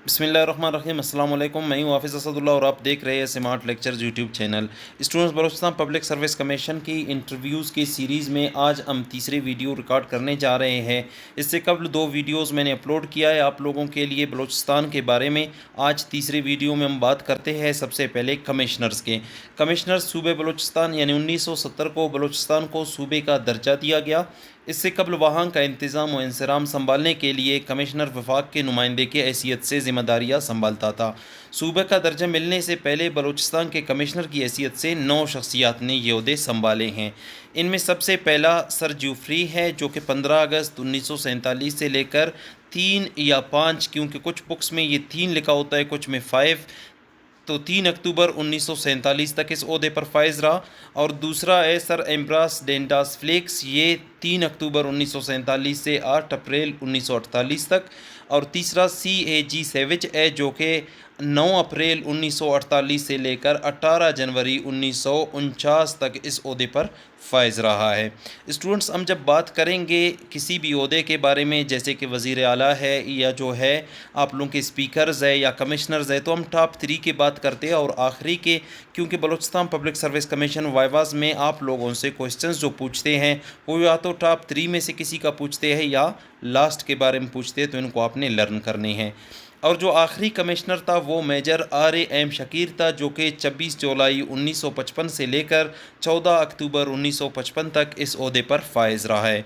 بسم اللہ الرحمن الرحیم۔ السلام علیکم، میں ہوں حافظ اسد اللہ اور آپ دیکھ رہے ہیں smart lectures YouTube channel. Students, Balochistan public service commission کی انٹرویوز کی سیریز میں آج ہم تیسری ویڈیو ریکارڈ کرنے جا رہے ہیں۔ اس سے قبل دو ویڈیوز میں نے اپلوڈ کیا ہے آپ لوگوں کے لیے بلوچستان کے بارے میں۔ آج تیسری ویڈیو میں ہم بات کرتے ہیں سب سے پہلے کمشنرز کے۔ کمشنرز صوبے بلوچستان یعنی 1970 کو بلوچستان کو صوبے کا درجہ دیا گیا۔ اس سے قبل وہاں کا انتظام و انصرام سنبھالنے کے لیے کمشنر وفاق کے نمائندے کی حیثیت سے ذمہ داریاں سنبھالتا تھا۔ صوبے کا درجہ ملنے سے پہلے بلوچستان کے کمشنر کی حیثیت سے 9 شخصیات نے یہ عہدے سنبھالے ہیں۔ ان میں سب سے پہلا سر جیوفری ہے جو کہ 15 اگست 1947 سے لے کر 3 یا 5، کیونکہ کچھ بکس میں یہ 3 لکھا ہوتا ہے کچھ میں 5، تو 3 اکتوبر 1947 تک اس عہدے پر فائز رہا۔ اور دوسرا ہے سر ایمبراس ڈینڈاس فلیکس، یہ 3 اکتوبر 1947 سے 8 اپریل 1948 تک۔ اور تیسرا سی اے جی سیوج ہے جو کہ 9 اپریل 1948 سے لے کر 18 جنوری 1949 تک اس عہدے پر فائز رہا ہے۔ اسٹوڈنٹس، ہم جب بات کریں گے کسی بھی عہدے کے بارے میں جیسے کہ وزیر اعلیٰ ہے یا جو ہے آپ لوگوں کے اسپیکرز ہے یا کمشنرز ہے، تو ہم ٹاپ 3 کی بات کرتے ہیں اور آخری کے، کیونکہ بلوچستان پبلک سروس کمیشن وائواز میں آپ لوگوں سے کوسچنز جو پوچھتے ہیں وہ یا تو ٹاپ 3 میں سے کسی کا پوچھتے ہیں یا لاسٹ کے بارے میں پوچھتے ہیں، تو ان کو آپ نے لرن کرنے ہیں۔ اور جو آخری کمشنر تھا وہ میجر آر اے ایم شکیر تھا جو کہ 26 جولائی 1955 سے لے کر 14 اکتوبر 1955 تک اس عہدے پر فائز رہا ہے۔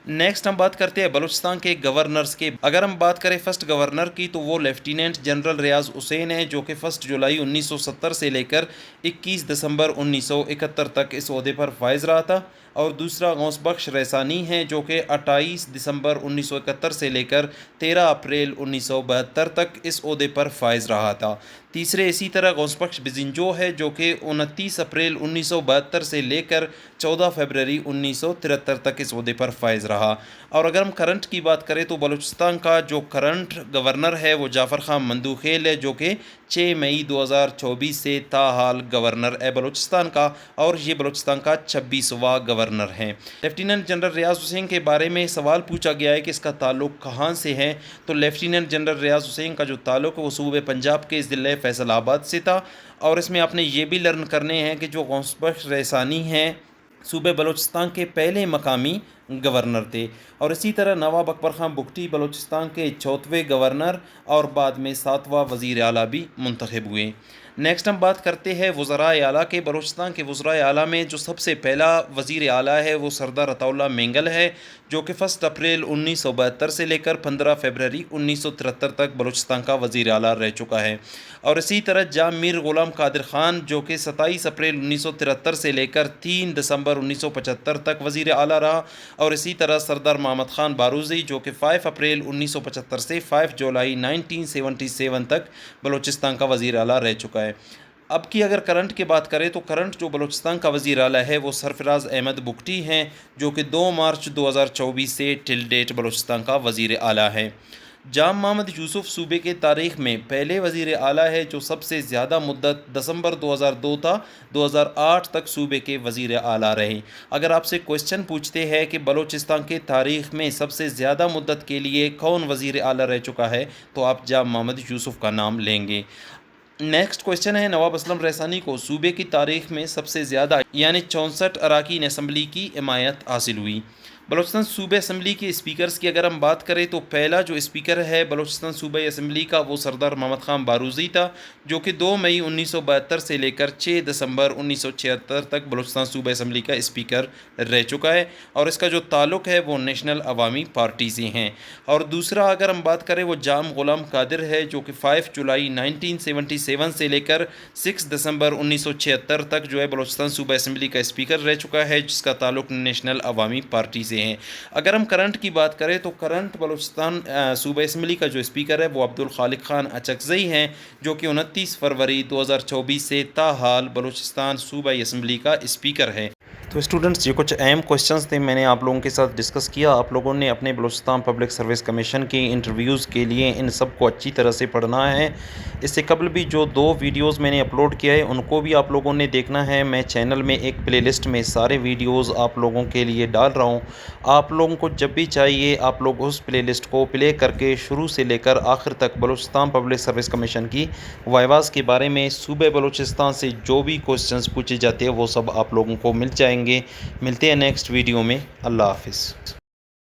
نیکسٹ ہم بات کرتے ہیں بلوچستان کے گورنرز کے۔ اگر ہم بات کریں فرسٹ گورنر کی تو وہ لیفٹیننٹ جنرل ریاض حسین ہے جو کہ 1 جولائی 1970 سے لے کر 21 دسمبر 1971 تک اس عہدے پر فائز رہا تھا۔ اور دوسرا غوث بخش ریسانی ہے جو کہ 28 دسمبر 1971 سے لے کر 13 اپریل 1972 تک اس عہدے پر فائز رہا تھا۔ تیسرے اسی طرح غوث بخش بزنجو ہے جو کہ 29 اپریل 1972 سے لے کر 14 فروری 1973 تک اس عہدے پر فائز رہا۔ اور اگر ہم کرنٹ کی بات کریں تو بلوچستان کا جو کرنٹ گورنر ہے وہ جعفر خان مندوخیل ہے جو کہ 6 مئی 2024 سے تاحال گورنر ہے بلوچستان کا، اور یہ بلوچستان کا 26واں گورنر ہے۔ لیفٹیننٹ جنرل ریاض حسین کے بارے میں سوال پوچھا گیا ہے کہ اس کا تعلق کہاں سے ہے، تو لیفٹیننٹ جنرل ریاض حسین کا جو تعلق ہے وہ صوبے پنجاب کے ضلع فیصل آباد سے تھا۔ اور اس میں آپ نے یہ بھی لرن کرنے ہیں کہ جو غوث بخش ریسانی ہیں صوبے بلوچستان کے پہلے مقامی گورنر تھے، اور اسی طرح نواب اکبر خان بگٹی بلوچستان کے 4ویں گورنر اور بعد میں 7واں وزیر اعلیٰ بھی منتخب ہوئے۔ نیکسٹ ہم بات کرتے ہیں وزرائے اعلیٰ کے۔ بلوچستان کے وزرائے اعلیٰ میں جو سب سے پہلا وزیر اعلیٰ ہے وہ سردار عطا اللہ مینگل ہے جو کہ 1 اپریل 1972 سے لے کر 15 فروری 1973 تک بلوچستان کا وزیر اعلیٰ رہ چکا ہے۔ اور اسی طرح جام میر غلام قادر خان جو کہ 27 اپریل 1973 سے لے کر 3 دسمبر 1975 تک وزیر اعلیٰ رہا۔ اور اسی طرح سردار محمد خان باروزی جو کہ 5 اپریل 1975 سے 5 جولائی 1977 تک بلوچستان کا وزیر اعلیٰ رہ چکا ہے۔ اب کی اگر کرنٹ کی بات کریں تو کرنٹ جو بلوچستان کا وزیر اعلیٰ ہے وہ سرفراز احمد بگٹی ہیں جو کہ 2 مارچ 2024 سے ٹل ڈیٹ بلوچستان کا وزیر اعلیٰ ہے۔ جام محمد یوسف صوبے کے تاریخ میں پہلے وزیر اعلیٰ ہے جو سب سے زیادہ مدت دسمبر 2002 تھا 2008 تک صوبے کے وزیر اعلیٰ رہے۔ اگر آپ سے کوسچن پوچھتے ہیں کہ بلوچستان کے تاریخ میں سب سے زیادہ مدت کے لیے کون وزیر اعلیٰ رہ چکا ہے تو آپ جام محمد یوسف کا نام لیں گے۔ نیکسٹ کوسچن ہے نواب اسلم ریسانی کو صوبے کی تاریخ میں سب سے زیادہ یعنی 64 اراکین اسمبلی کی حمایت حاصل ہوئی۔ بلوچستان صوبہ اسمبلی کے اسپیکرز کی اگر ہم بات کریں تو پہلا جو اسپیکر ہے بلوچستان صوبہ اسمبلی کا وہ سردار محمد خان باروزی تھا جو کہ 2 مئی 1972 سے لے کر 6 دسمبر 1976 تک بلوچستان صوبہ اسمبلی کا اسپیکر رہ چکا ہے، اور اس کا جو تعلق ہے وہ نیشنل عوامی پارٹی سے ہیں۔ اور دوسرا اگر ہم بات کریں وہ جام غلام قادر ہے جو کہ 5 جولائی 1977 سے لے کر 6 دسمبر 1976 تک جو ہے بلوچستان صوبہ اسمبلی کا اسپیکر رہ چکا ہے، جس کا تعلق نیشنل عوامی پارٹی سے ہیں۔ اگر ہم کرنٹ کی بات کریں تو کرنٹ بلوچستان صوبہ اسمبلی کا جو اسپیکر ہے وہ عبدالخالق خان اچکزئی ہیں جو کہ 29 فروری 2024 سے تاحال بلوچستان صوبہ اسمبلی کا اسپیکر ہے۔ تو اسٹوڈنٹس یہ کچھ اہم کوشچنس تھے، میں نے آپ لوگوں کے ساتھ ڈسکس کیا۔ آپ لوگوں نے اپنے بلوچستان پبلک سروس کمیشن کی انٹرویوز کے لیے ان سب کو اچھی طرح سے پڑھنا ہے۔ اس سے قبل بھی جو 2 ویڈیوز میں نے اپلوڈ کیا ہے ان کو بھی آپ لوگوں نے دیکھنا ہے۔ میں چینل میں ایک پلے لسٹ میں سارے ویڈیوز آپ لوگوں کے لیے ڈال رہا ہوں۔ آپ لوگوں کو جب بھی چاہیے آپ لوگ اس پلے لسٹ کو پلے کر کے شروع سے لے کر آخر تک بلوچستان پبلک سروس کمیشن کی وائواز کے بارے میں صوبہ بلوچستان سے جو بھی کوشچنس پوچھے جاتے ہیں وہ سب آپ لوگوں کو مل جائیں گے۔ ملتے ہیں نیکسٹ ویڈیو میں۔ اللہ حافظ۔